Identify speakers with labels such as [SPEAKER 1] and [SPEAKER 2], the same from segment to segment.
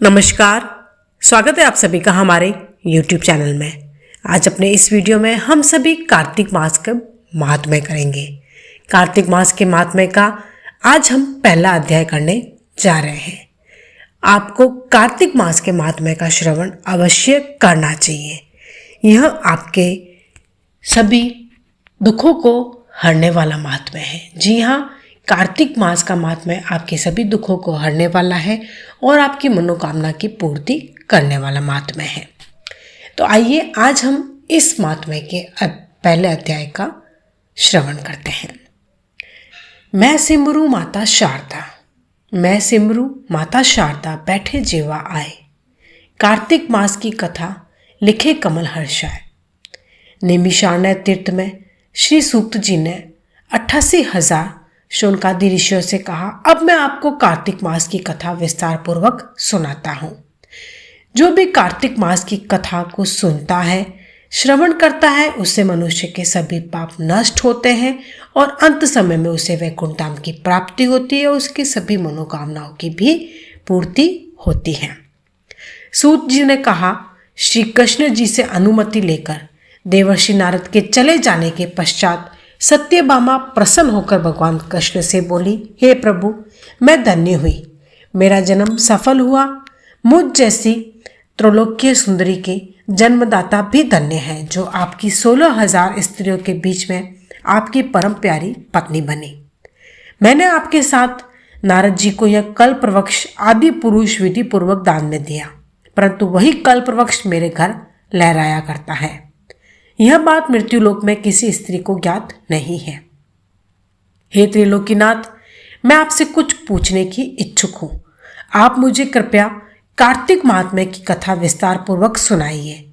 [SPEAKER 1] नमस्कार। स्वागत है आप सभी का हमारे YouTube चैनल में। आज अपने इस वीडियो में हम सभी कार्तिक मास का महात्म्य करेंगे। कार्तिक मास के महात्म्य का आज हम पहला अध्याय करने जा रहे हैं। आपको कार्तिक मास के महात्म्य का श्रवण अवश्य करना चाहिए। यह आपके सभी दुखों को हरने वाला महात्म्य है। जी हाँ, कार्तिक मास का महात्म्य आपके सभी दुखों को हरने वाला है और आपकी मनोकामना की पूर्ति करने वाला महात्म्य है। तो आइए आज हम इस महात्म्य के पहले अध्याय का श्रवण करते हैं। मैं सिमरू माता शारदा, मैं सिमरू माता शारदा, बैठे जेवा आए। कार्तिक मास की कथा लिखे कमल हर्षाए। निमिषारण्य तीर्थ में श्री सूक्त जी ने 88,000 शौनकादि ऋषियों से कहा, अब मैं आपको कार्तिक मास की कथा विस्तार पूर्वक सुनाता हूँ। जो भी कार्तिक मास की कथा को सुनता है, श्रवण करता है, उससे मनुष्य के सभी पाप नष्ट होते हैं और अंत समय में उसे वैकुंठ धाम की प्राप्ति होती है। उसकी सभी मनोकामनाओं की भी पूर्ति होती है। सूत जी ने कहा, श्री कृष्ण जी से अनुमति लेकर देवर्षि नारद के चले जाने के पश्चात सत्यभामा प्रसन्न होकर भगवान कृष्ण से बोली, हे प्रभु, मैं धन्य हुई, मेरा जन्म सफल हुआ। मुझ जैसी त्रैलोक्य सुंदरी के जन्मदाता भी धन्य है, जो आपकी 16,000 स्त्रियों के बीच में आपकी परम प्यारी पत्नी बनी। मैंने आपके साथ नारद जी को यह कल्प वृक्ष आदि पुरुष विधि पूर्वक दान में दिया, परंतु वही कल्प वृक्ष मेरे घर लहराया करता है। यह बात मृत्युलोक में किसी स्त्री को ज्ञात नहीं है। हे त्रिलोकीनाथ, मैं आपसे कुछ पूछने की इच्छुक हूँ। आप मुझे कृपया कार्तिक महात्म्य की कथा विस्तार पूर्वक सुनाइए,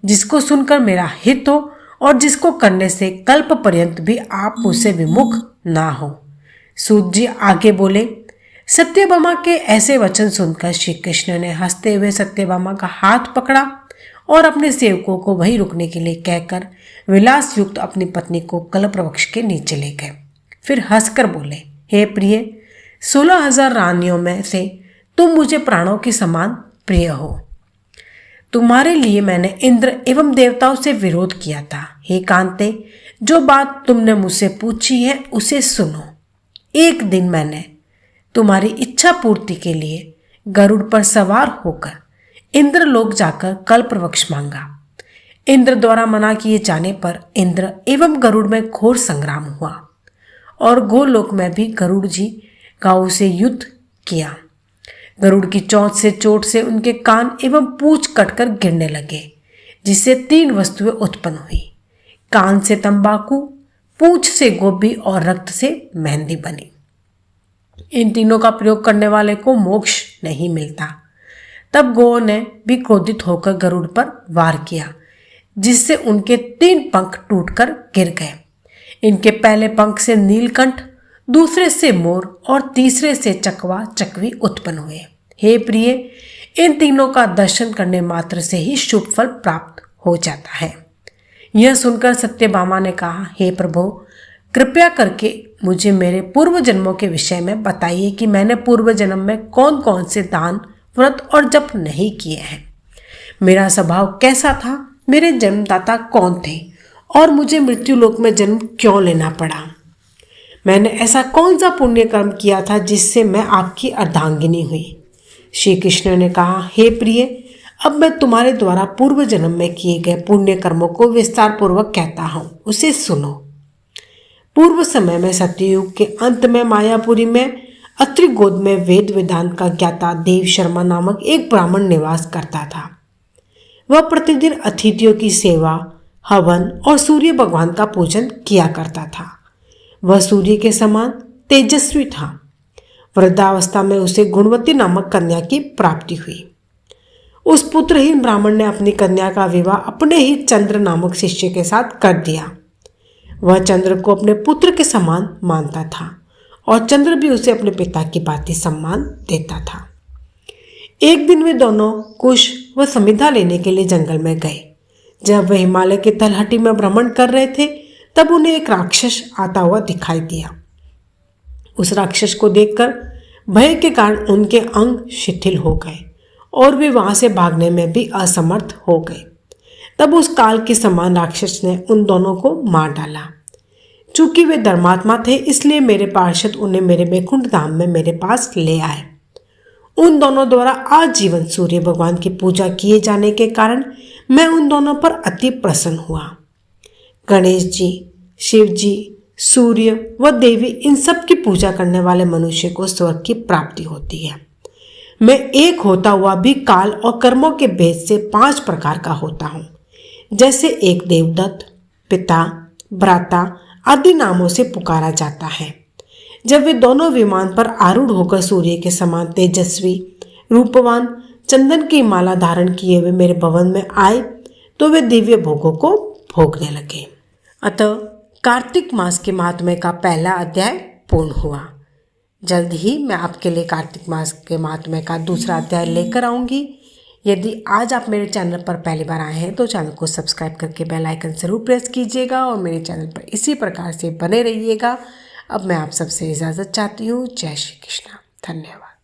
[SPEAKER 1] जिसको सुनकर मेरा हित हो और जिसको करने से कल्प पर्यंत भी आप मुझसे विमुख ना हो। सूत जी आगे बोले। सत्यभामा के ऐसे वचन सुनकर श्री कृष्ण ने हंसते हुए सत्यभामा का हाथ पकड़ा और अपने सेवकों को वहीं रुकने के लिए कहकर विलास युक्त अपनी पत्नी को कल्प वृक्ष के नीचे ले गए। फिर हंसकर बोले, हे प्रिय, 16,000 रानियों में से तुम मुझे प्राणों के समान प्रिय हो। तुम्हारे लिए मैंने इंद्र एवं देवताओं से विरोध किया था। हे कांते, जो बात तुमने मुझसे पूछी है उसे सुनो। एक दिन मैंने तुम्हारी इच्छा पूर्ति के लिए गरुड़ पर सवार होकर इंद्र लोक जाकर कल्प वृक्ष मांगा। इंद्र द्वारा मना किए जाने पर इंद्र एवं गरुड़ में घोर संग्राम हुआ और गोलोक में भी गरुड़ जी गांव से युद्ध किया। गरुड़ की चोट से उनके कान एवं पूंछ कटकर गिरने लगे, जिससे 3 वस्तुएं उत्पन्न हुई। कान से तंबाकू, पूंछ से गोभी और रक्त से मेहंदी बनी। इन तीनों का प्रयोग करने वाले को मोक्ष नहीं मिलता। तब गौ ने भी क्रोधित होकर गरुड़ पर वार किया, जिससे उनके 3 पंख टूटकर गिर गए। इनके पहले पंख से नीलकंठ, दूसरे से मोर और तीसरे से चकवा चकवी उत्पन्न हुए। हे प्रिय, इन तीनों का दर्शन करने मात्र से ही शुभ फल प्राप्त हो जाता है। यह सुनकर सत्यभामा ने कहा, हे प्रभु, कृपया करके मुझे मेरे पूर्व जन्मों के विषय में बताइए कि मैंने पूर्व जन्म में कौन कौन से दान, व्रत और जप नहीं किए हैं। मेरा स्वभाव कैसा था, मेरे जन्मदाता कौन थे और मुझे मृत्युलोक में जन्म क्यों लेना पड़ा। मैंने ऐसा कौन सा पुण्य कर्म किया था जिससे मैं आपकी अर्धांगिनी हुई। श्री कृष्ण ने कहा, हे प्रिय, अब मैं तुम्हारे द्वारा पूर्व जन्म में किए गए पुण्य कर्मों को विस्तार पूर्वक कहता हूँ, उसे सुनो। पूर्व समय में सत्ययुग के अंत में मायापुरी में अत्रि गोद में वेद वेदांत का ज्ञाता देव शर्मा नामक एक ब्राह्मण निवास करता था। वह प्रतिदिन अतिथियों की सेवा, हवन और सूर्य भगवान का पूजन किया करता था। वह सूर्य के समान तेजस्वी था। वृद्धावस्था में उसे गुणवती नामक कन्या की प्राप्ति हुई। उस पुत्रहीन ब्राह्मण ने अपनी कन्या का विवाह अपने ही चंद्र नामक शिष्य के साथ कर दिया। वह चंद्र को अपने पुत्र के समान मानता था और चंद्र भी उसे अपने पिता की भांति सम्मान देता था। एक दिन वे दोनों कुश व समिधा लेने के लिए जंगल में गए। जब वे हिमालय के तलहटी में भ्रमण कर रहे थे, तब उन्हें एक राक्षस आता हुआ दिखाई दिया। उस राक्षस को देखकर भय के कारण उनके अंग शिथिल हो गए और वे वहां से भागने में भी असमर्थ हो गए। तब उस काल के समान राक्षस ने उन दोनों को मार डाला। चूंकि वे धर्मात्मा थे, इसलिए मेरे पार्षद उन्हें मेरे वैकुंठ धाम में मेरे पास ले आए। उन दोनों द्वारा आजीवन सूर्य भगवान की पूजा किए जाने के कारण मैं उन दोनों पर अति प्रसन्न हुआ। गणेश जी, शिव जी, सूर्य व देवी, इन सब की पूजा करने वाले मनुष्य को स्वर्ग की प्राप्ति होती है। मैं एक होता हुआ भी काल और कर्मों के भेद से 5 प्रकार का होता हूँ। जैसे एक देवदत्त, पिता, भ्राता आदि नामों से पुकारा जाता है। जब वे दोनों विमान पर आरूढ़ होकर सूर्य के समान तेजस्वी, रूपवान, चंदन की माला धारण किए हुए मेरे भवन में आए तो वे दिव्य भोगों को भोगने लगे। अतः कार्तिक मास के महात्म्य का पहला अध्याय पूर्ण हुआ। जल्द ही मैं आपके लिए कार्तिक मास के महात्म्य का दूसरा अध्याय लेकर आऊँगी। यदि आज आप मेरे चैनल पर पहली बार आए हैं तो चैनल को सब्सक्राइब करके बेल आइकन ज़रूर प्रेस कीजिएगा और मेरे चैनल पर इसी प्रकार से बने रहिएगा। अब मैं आप सबसे इजाज़त चाहती हूँ। जय श्री कृष्ण। धन्यवाद।